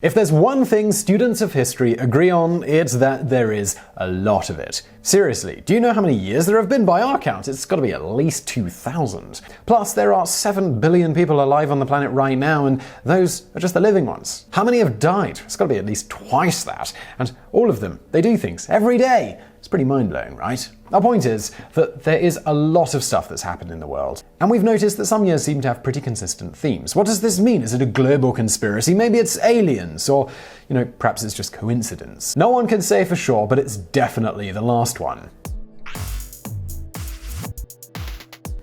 If there's one thing students of history agree on, it's that there is a lot of it. Seriously, do you know how many years there have been by our count? It's got to be at least 2,000. Plus, there are 7 billion people alive on the planet right now, and those are just the living ones. How many have died? It's got to be at least twice that. And all of them, they do things every day. It's pretty mind-blowing, right? Our point is that there is a lot of stuff that's happened in the world, and we've noticed that some years seem to have pretty consistent themes. What does this mean? Is it a global conspiracy? Maybe it's aliens, or, perhaps it's just coincidence. No one can say for sure, but it's definitely the last one.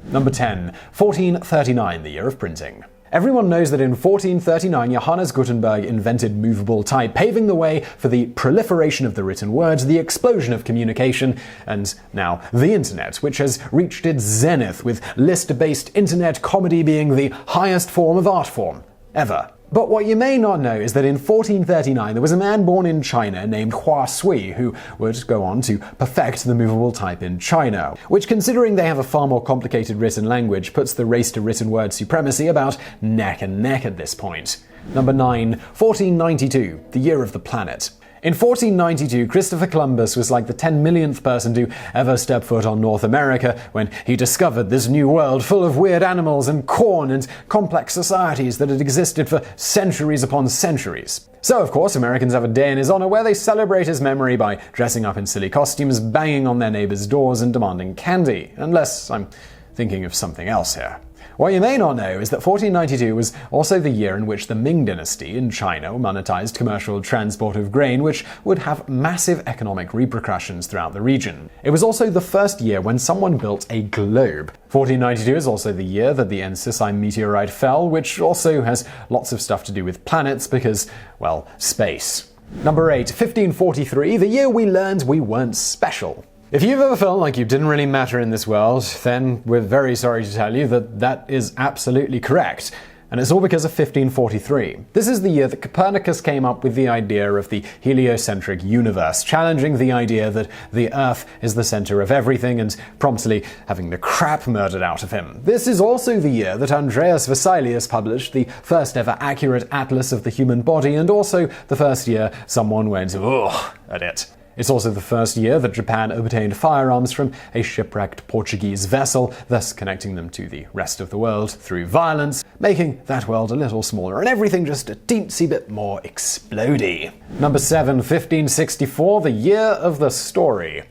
Number 10. 1439, the year of printing. Everyone knows that in 1439, Johannes Gutenberg invented movable type, paving the way for the proliferation of the written word, the explosion of communication, and now the internet, which has reached its zenith, with list-based internet comedy being the highest form of art form ever. But what you may not know is that in 1439 there was a man born in China named Hua Sui who would go on to perfect the movable type in China, which, considering they have a far more complicated written language, puts the race to written word supremacy about neck and neck at this point. Number 9. 1492, the year of the planet. In 1492, Christopher Columbus was like the 10 millionth person to ever step foot on North America when he discovered this new world full of weird animals and corn and complex societies that had existed for centuries upon centuries. So, of course, Americans have a day in his honor where they celebrate his memory by dressing up in silly costumes, banging on their neighbors' doors, and demanding candy. Unless I'm thinking of something else here. What you may not know is that 1492 was also the year in which the Ming dynasty in China monetized commercial transport of grain, which would have massive economic repercussions throughout the region. It was also the first year when someone built a globe. 1492 is also the year that the Ensisai meteorite fell, which also has lots of stuff to do with planets because, well, space. Number 8. 1543, the year we learned we weren't special. If you've ever felt like you didn't really matter in this world, then we're very sorry to tell you that that is absolutely correct. And it's all because of 1543. This is the year that Copernicus came up with the idea of the heliocentric universe, challenging the idea that the Earth is the center of everything and promptly having the crap murdered out of him. This is also the year that Andreas Vesalius published the first ever accurate atlas of the human body, and also the first year someone went ugh at it. It's also the first year that Japan obtained firearms from a shipwrecked Portuguese vessel, thus connecting them to the rest of the world through violence, making that world a little smaller and everything just a teensy bit more explodey. Number 7. 1564, the year of the story.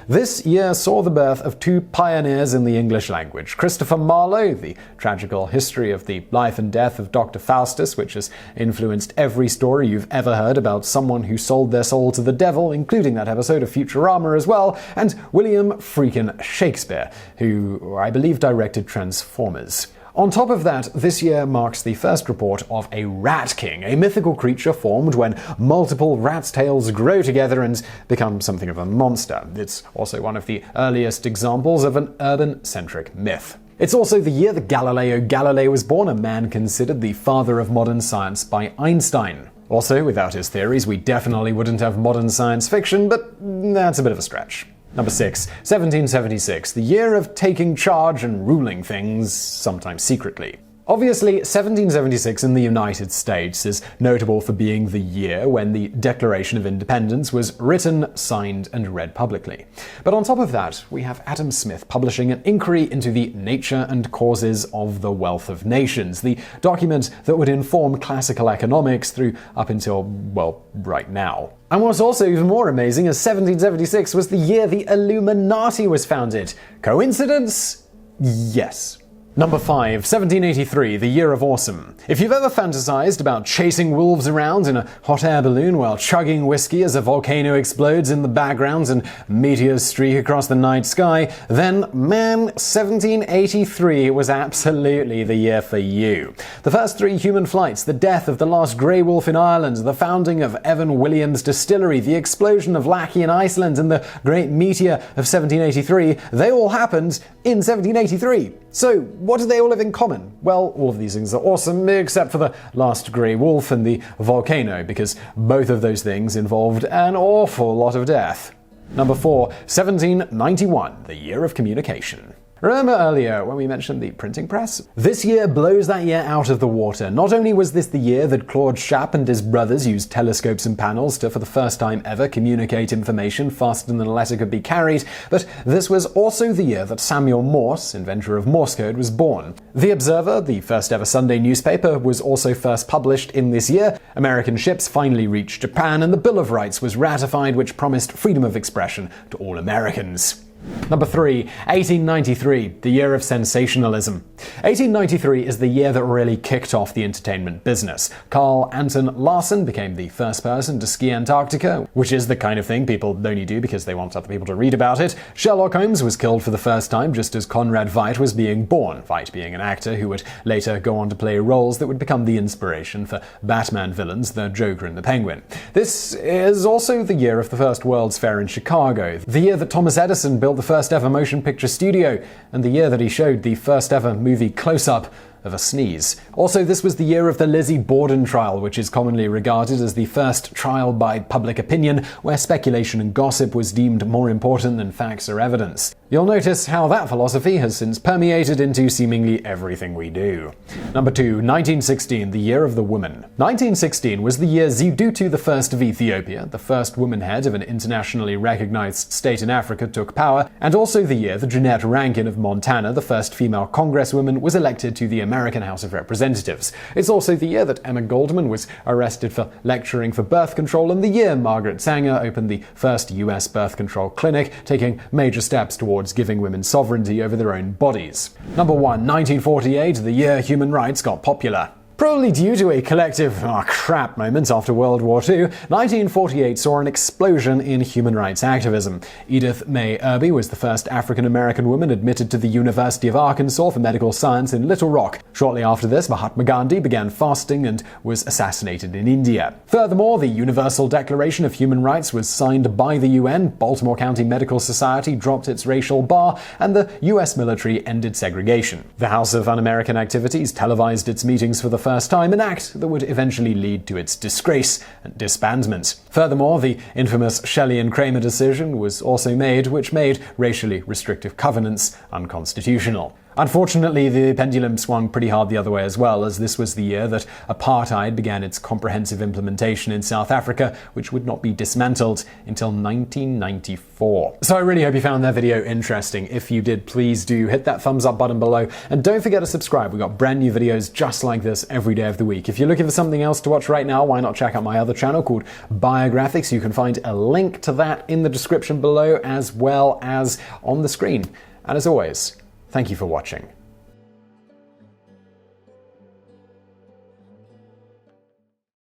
This year saw the birth of two pioneers in the English language. Christopher Marlowe, the tragical history of the life and death of Dr. Faustus, which has influenced every story you've ever heard about someone who sold their soul to the devil, including that episode of Futurama as well, and William freaking Shakespeare, who I believe directed Transformers. On top of that, this year marks the first report of a rat king, a mythical creature formed when multiple rat's tails grow together and become something of a monster. It's also one of the earliest examples of an urban-centric myth. It's also the year that Galileo Galilei was born, a man considered the father of modern science by Einstein. Also, without his theories, we definitely wouldn't have modern science fiction, but that's a bit of a stretch. Number 6. 1776, the year of taking charge and ruling things, sometimes secretly. Obviously, 1776 in the United States is notable for being the year when the Declaration of Independence was written, signed, and read publicly. But on top of that, we have Adam Smith publishing an inquiry into the nature and causes of the wealth of nations, the document that would inform classical economics through up until, well, right now. And what's also even more amazing is 1776 was the year the Illuminati was founded. Coincidence? Yes. Number 5. 1783, the year of awesome. If you've ever fantasized about chasing wolves around in a hot air balloon while chugging whiskey as a volcano explodes in the background and meteors streak across the night sky, then, man, 1783 was absolutely the year for you. The first 3 human flights, the death of the last grey wolf in Ireland, the founding of Evan Williams Distillery, the explosion of Lackey in Iceland, and the great meteor of 1783, they all happened in 1783. So, what do they all have in common? Well, all of these things are awesome, except for the last grey wolf and the volcano, because both of those things involved an awful lot of death. Number 4. 1791, the year of communication. Remember earlier when we mentioned the printing press? This year blows that year out of the water. Not only was this the year that Claude Schaap and his brothers used telescopes and panels to, for the first time ever, communicate information faster than a letter could be carried, but this was also the year that Samuel Morse, inventor of Morse code, was born. The Observer, the first ever Sunday newspaper, was also first published in this year. American ships finally reached Japan, and the Bill of Rights was ratified, which promised freedom of expression to all Americans. Number 3. 1893, the Year of Sensationalism. 1893 is the year that really kicked off the entertainment business. Carl Anton Larsen became the first person to ski Antarctica, which is the kind of thing people only do because they want other people to read about it. Sherlock Holmes was killed for the first time just as Conrad Veidt was being born, Veidt being an actor who would later go on to play roles that would become the inspiration for Batman villains, the Joker and the Penguin. This is also the year of the first World's Fair in Chicago, the year that Thomas Edison built the first ever motion picture studio, and the year that he showed the first ever movie close-up of a sneeze. Also, this was the year of the Lizzie Borden trial, which is commonly regarded as the first trial by public opinion where speculation and gossip was deemed more important than facts or evidence. You'll notice how that philosophy has since permeated into seemingly everything we do. Number 2. 1916, the Year of the Woman. 1916 was the year Zidutu I of Ethiopia, the first woman head of an internationally recognized state in Africa, took power, and also the year that Jeanette Rankin of Montana, the first female congresswoman, was elected to the American House of Representatives. It's also the year that Emma Goldman was arrested for lecturing for birth control, and the year Margaret Sanger opened the first US birth control clinic, taking major steps towards giving women sovereignty over their own bodies. Number 1. 1948, the year human rights got popular. Probably due to a collective "oh crap" moment after World War II, 1948 saw an explosion in human rights activism. Edith May Irby was the first African-American woman admitted to the University of Arkansas for medical science in Little Rock. Shortly after this, Mahatma Gandhi began fasting and was assassinated in India. Furthermore, the Universal Declaration of Human Rights was signed by the UN, Baltimore County Medical Society dropped its racial bar, and the US military ended segregation. The House of Un-American Activities televised its meetings for the first time, an act that would eventually lead to its disgrace and disbandment. Furthermore, the infamous Shelley and Kramer decision was also made, which made racially restrictive covenants unconstitutional. Unfortunately, the pendulum swung pretty hard the other way as well, as this was the year that apartheid began its comprehensive implementation in South Africa, which would not be dismantled until 1994. So I really hope you found that video interesting. If you did, please do hit that thumbs up button below, and don't forget to subscribe. We've got brand new videos just like this every day of the week. If you're looking for something else to watch right now, why not check out my other channel called Biographics? You can find a link to that in the description below as well as on the screen. And as always, thank you for watching.